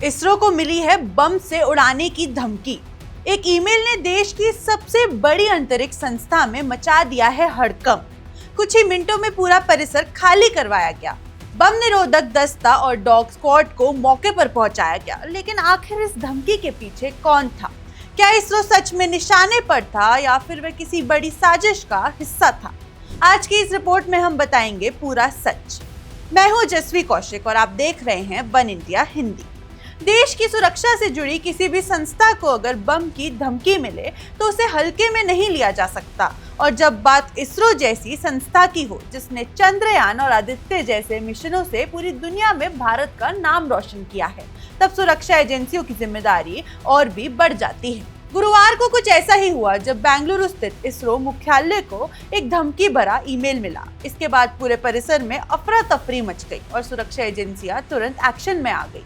इसरो को मिली है बम से उड़ाने की धमकी। एक ईमेल ने देश की सबसे बड़ी अंतरिक्ष संस्था में मचा दिया है हड़कंप। कुछ ही मिनटों में पूरा परिसर खाली करवाया गया। बम निरोधक दस्ता और डॉग स्क्वाड को मौके पर पहुंचाया गया। लेकिन आखिर इस धमकी के पीछे कौन था? क्या इसरो सच में निशाने पर था या फिर वह किसी बड़ी साजिश का हिस्सा था? आज की इस रिपोर्ट में हम बताएंगे पूरा सच। मैं हूं जसवी कौशिक और आप देख रहे हैं वन इंडिया हिंदी। देश की सुरक्षा से जुड़ी किसी भी संस्था को अगर बम की धमकी मिले तो उसे हल्के में नहीं लिया जा सकता। और जब बात इसरो जैसी संस्था की हो जिसने चंद्रयान और आदित्य जैसे मिशनों से पूरी दुनिया में भारत का नाम रोशन किया है, तब सुरक्षा एजेंसियों की जिम्मेदारी और भी बढ़ जाती है। गुरुवार को कुछ ऐसा ही हुआ जब बेंगलुरु स्थित इसरो मुख्यालय को एक धमकी भरा ईमेल मिला। इसके बाद पूरे परिसर में अफरा तफरी मच गई और सुरक्षा एजेंसियां तुरंत एक्शन में आ गई।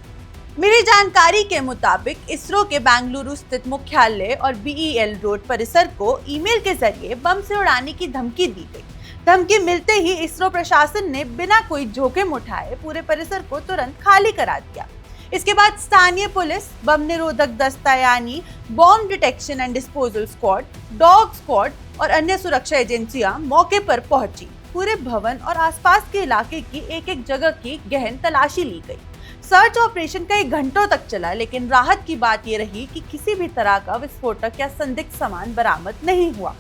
मिली जानकारी के मुताबिक इसरो के बेंगलुरु स्थित मुख्यालय और बीईएल रोड परिसर को ईमेल के जरिए बम से उड़ाने की धमकी दी गई। धमकी मिलते ही इसरो प्रशासन ने बिना कोई जोखिम उठाए पूरे परिसर को तुरंत खाली करा दिया। इसके बाद स्थानीय पुलिस, बम निरोधक दस्ता यानी bomb detection and disposal squad, dog squad और अन्य सुरक्षा एजेंसियां मौके पर पहुंची। पूरे भवन और आसपास के इलाके की एक जगह की गहन तलाशी ली गई। सर्च ऑपरेशन कई घंटों तक चला, लेकिन राहत की बात यह रही कि किसी भी तरह का विस्फोटक या संदिग्ध सामान बरामद नहीं हुआ।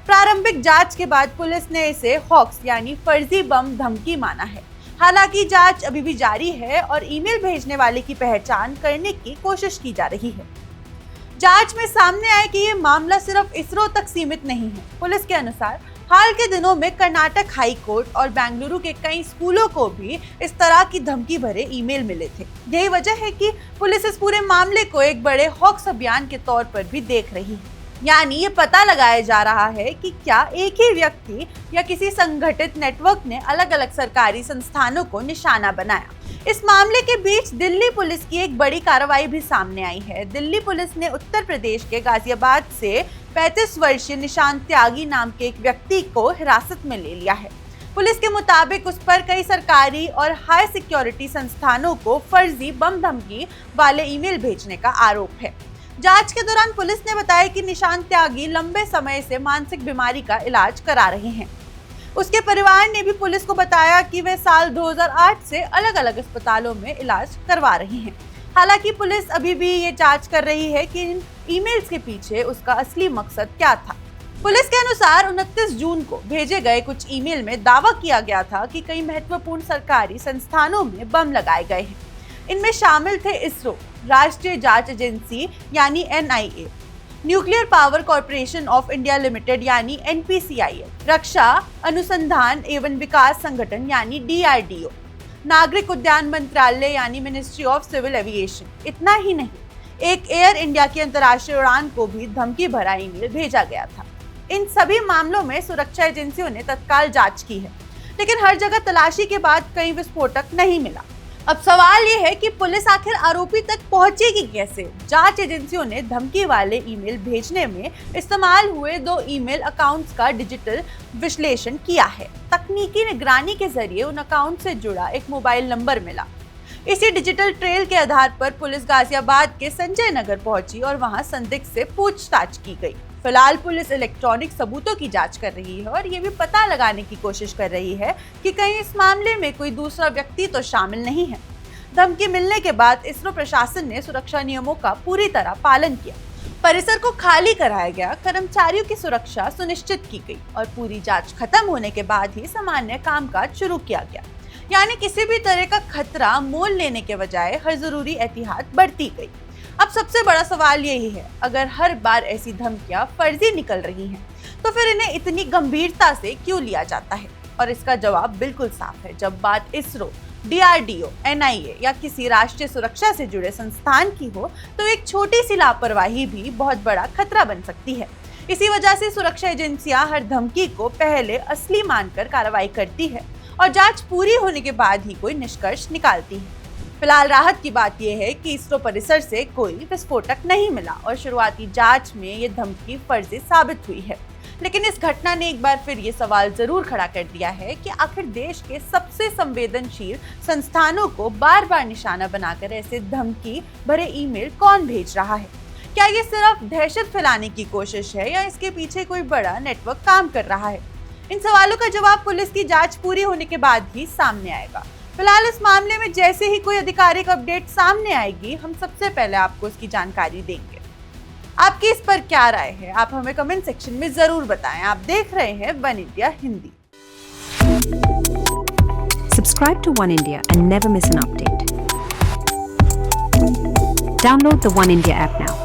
प्रारंभिक जांच के बाद पुलिस ने इसे हॉक्स यानी फर्जी बम धमकी माना है। हालांकि जांच अभी भी जारी है और ईमेल भेजने वाले की पहचान करने की कोशिश की जा रही है। जांच में सामने आया कि ये मामला सिर्फ इसरो तक सीमित नहीं है। पुलिस के अनुसार हाल के दिनों में कर्नाटक हाई कोर्ट और बेंगलुरु के कई स्कूलों को भी इस तरह की धमकी भरे ईमेल मिले थे। यही वजह है कि पुलिस इस पूरे मामले को एक बड़े हॉक्स अभियान के तौर पर भी देख रही है। यानी ये पता लगाया जा रहा है कि क्या एक ही व्यक्ति या किसी संगठित नेटवर्क ने अलग अलग सरकारी संस्थानों को निशाना बनाया। इस मामले के बीच दिल्ली पुलिस की एक बड़ी कार्रवाई भी सामने आई है। दिल्ली पुलिस ने उत्तर प्रदेश के गाजियाबाद से 35 वर्षीय निशांत त्यागी नाम के एक व्यक्ति को हिरासत में ले लिया है। पुलिस के मुताबिक उस पर कई सरकारी और हाई सिक्योरिटी संस्थानों को फर्जी बम धमकी वाले ईमेल भेजने का आरोप है। जांच के दौरान पुलिस ने बताया कि निशांत त्यागी लंबे समय से मानसिक बीमारी का इलाज करा रहे हैं। उसके परिवार ने भी पुलिस को बताया कि वे साल 2008 से अलग अलग अस्पतालों में इलाज करवा रहे हैं। हालांकि पुलिस अभी भी ये जांच कर रही है कि इन ईमेल्स के पीछे उसका असली मकसद क्या था। पुलिस के अनुसार 29 जून को भेजे गए कुछ ईमेल में दावा किया गया था कि कई महत्वपूर्ण सरकारी संस्थानों में बम लगाए गए हैं। इनमें शामिल थे इसरो, राष्ट्रीय जांच एजेंसी यानी NIA, nuclear power corporation of India limited यानी एनपीसीआईएल, रक्षा अनुसंधान एवं विकास संगठन यानी डीआरडीओ, नागरिक उड्डयन मंत्रालय यानी मिनिस्ट्री ऑफ सिविल एविएशन। इतना ही नहीं, एक एयर इंडिया की अंतर्राष्ट्रीय उड़ान को भी धमकी भरा ईमेल भेजा गया था। इन सभी मामलों में सुरक्षा एजेंसियों ने तत्काल जांच की है, लेकिन हर जगह तलाशी के बाद कहीं विस्फोटक नहीं मिला। अब सवाल ये है कि पुलिस आखिर आरोपी तक पहुंचेगी कैसे? जांच एजेंसियों ने धमकी वाले ईमेल भेजने में इस्तेमाल हुए 2 ईमेल अकाउंट्स का डिजिटल विश्लेषण किया है। तकनीकी निगरानी के जरिए उन अकाउंट से जुड़ा एक मोबाइल नंबर मिला। इसी डिजिटल ट्रेल के आधार पर पुलिस गाजियाबाद के संजय नगर पहुंची और वहां संदिग्ध से पूछताछ की गई। फिलहाल पुलिस इलेक्ट्रॉनिक सबूतों की जांच कर रही है और ये भी पता लगाने की कोशिश कर रही है कि कहीं इस मामले में कोई दूसरा व्यक्ति तो शामिल नहीं है। धमकी मिलने के बाद इसरो प्रशासन ने सुरक्षा नियमों का पूरी तरह पालन किया। परिसर को खाली कराया गया, कर्मचारियों की सुरक्षा सुनिश्चित की गई और पूरी जांच खत्म होने के बाद ही सामान्य कामकाज शुरू किया गया। यानी किसी भी तरह का खतरा मोल लेने के बजाय हर जरूरी एहतियात बरती गई। अब सबसे बड़ा सवाल यही है, अगर हर बार ऐसी धमकियां फर्जी निकल रही हैं, तो फिर इन्हें इतनी गंभीरता से क्यों लिया जाता है? और इसका जवाब बिल्कुल साफ है। जब बात इसरो, डीआरडीओ, एनआईए या किसी राष्ट्रीय सुरक्षा से जुड़े संस्थान की हो, तो एक छोटी सी लापरवाही भी बहुत बड़ा खतरा बन सकती है। इसी वजह से सुरक्षा एजेंसियां हर धमकी को पहले असली मानकर कार्रवाई करती है और जांच पूरी होने के बाद ही कोई निष्कर्ष निकालती है। फिलहाल राहत की बात यह है कि इसरो परिसर से कोई विस्फोटक नहीं मिला और शुरुआती जांच में ये धमकी फर्जी साबित हुई है। लेकिन इस घटना ने एक बार फिर ये सवाल जरूर खड़ा कर दिया है कि आखिर देश के सबसे संवेदनशील संस्थानों को बार बार निशाना बनाकर ऐसे धमकी भरे ईमेल कौन भेज रहा है। क्या ये सिर्फ दहशत फैलाने की कोशिश है या इसके पीछे कोई बड़ा नेटवर्क काम कर रहा है? इन सवालों का जवाब पुलिस की जांच पूरी होने के बाद ही सामने आएगा। फिलहाल इस मामले में जैसे ही कोई आधिकारिक अपडेट सामने आएगी, हम सबसे पहले आपको उसकी जानकारी देंगे। आपकी इस पर क्या राय है? आप हमें कमेंट सेक्शन में जरूर बताएं। आप देख रहे हैं one India Hindi. Subscribe to One India and never miss an update. Download the One India app now.